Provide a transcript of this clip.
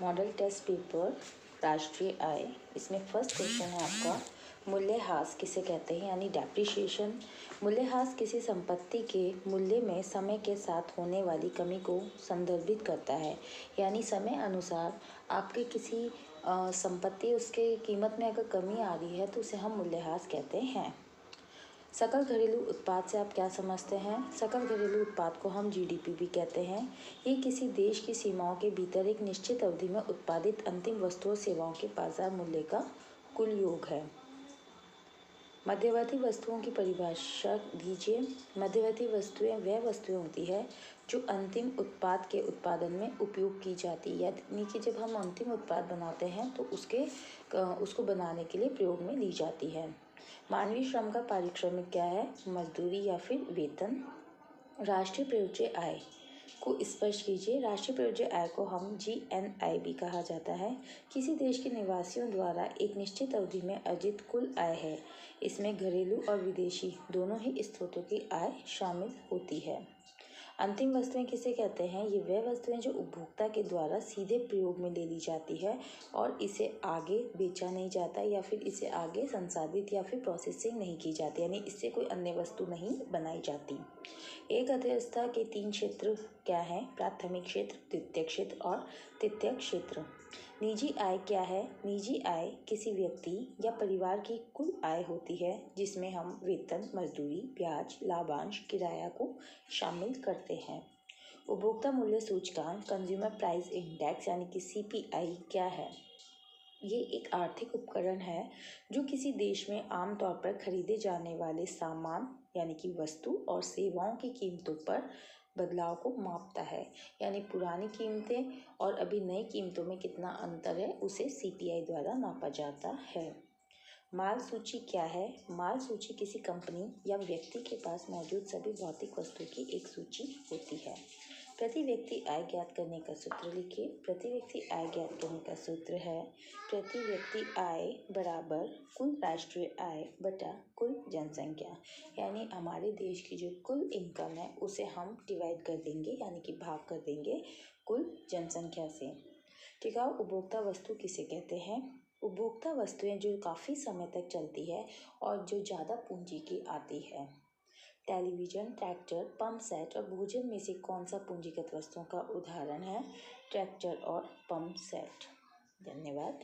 Model test paper राष्ट्रीय आय। इसमें first question है आपका, मूल्यह्रास किसे कहते हैं, यानी डेप्रिसिएशन। मूल्यह्रास किसी संपत्ति के मूल्य में समय के साथ होने वाली कमी को संदर्भित करता है, यानी समय अनुसार आपके किसी संपत्ति उसके कीमत में अगर कमी आ रही है तो उसे हम मूल्यह्रास कहते हैं। सकल घरेलू उत्पाद से आप क्या समझते हैं? सकल घरेलू उत्पाद को हम जीडीपी भी कहते हैं। ये किसी देश की सीमाओं के भीतर एक निश्चित अवधि में उत्पादित अंतिम वस्तुओं सेवाओं के बाजार मूल्य का कुल योग है। मध्यवर्ती वस्तुओं की परिभाषा दीजिए। मध्यवर्ती वस्तुएं वह वस्तुएं होती है जो अंतिम उत्पाद के उत्पादन में उपयोग की जाती है, यानी कि जब हम अंतिम उत्पाद बनाते हैं तो उसको बनाने के लिए प्रयोग में ली जाती है। मानवीय श्रम का पारिश्रमिक क्या है? मजदूरी या फिर वेतन। राष्ट्रीय प्रयोज्य आय को स्पष्ट कीजिए। राष्ट्रीय प्रयोज्य आय को हम GNI भी कहा जाता है। किसी देश के निवासियों द्वारा एक निश्चित अवधि में अर्जित कुल आय है। इसमें घरेलू और विदेशी दोनों ही स्रोतों की आय शामिल होती है। अंतिम वस्तुएं किसे कहते हैं? ये वह वस्तुएं जो उपभोक्ता के द्वारा सीधे प्रयोग में ले ली जाती है और इसे आगे बेचा नहीं जाता या फिर इसे आगे संसाधित या फिर प्रोसेसिंग नहीं की जाती, यानी इससे कोई अन्य वस्तु नहीं बनाई जाती। एक अर्थव्यवस्था के 3 क्षेत्र क्या हैं? प्राथमिक क्षेत्र, द्वितीयक क्षेत्र और तृतीयक क्षेत्र। निजी आय क्या है? निजी आय किसी व्यक्ति या परिवार की कुल आय होती है जिसमें हम वेतन, मजदूरी, ब्याज, लाभांश, किराया को शामिल करते हैं। उपभोक्ता मूल्य सूचकांक, कंज्यूमर प्राइस इंडेक्स यानी कि CPI क्या है? ये एक आर्थिक उपकरण है जो किसी देश में आमतौर पर खरीदे जाने वाले सामान यानी कि वस्तु और सेवाओं की कीमतों पर बदलाव को मापता है, यानी पुरानी कीमतें और अभी नई कीमतों में कितना अंतर है उसे CPI द्वारा नापा जाता है। माल सूची क्या है? माल सूची किसी कंपनी या व्यक्ति के पास मौजूद सभी भौतिक वस्तुओं की एक सूची होती है। प्रति व्यक्ति आय ज्ञात करने का सूत्र लिखिए। प्रति व्यक्ति आय ज्ञात करने का सूत्र है प्रति व्यक्ति आय बराबर कुल राष्ट्रीय आय बटा कुल जनसंख्या, यानी हमारे देश की जो कुल इनकम है उसे हम डिवाइड कर देंगे, यानी कि भाग कर देंगे कुल जनसंख्या से। टिकाऊ उपभोक्ता वस्तु किसे कहते हैं? उपभोक्ता वस्तुएं जो काफ़ी समय तक चलती है और जो ज़्यादा पूंजी की आती है। टेलीविज़न, ट्रैक्टर, पंप सेट और भोजन में से कौन सा पूंजीगत वस्तुओं का उदाहरण है? ट्रैक्टर और पंप सेट। धन्यवाद।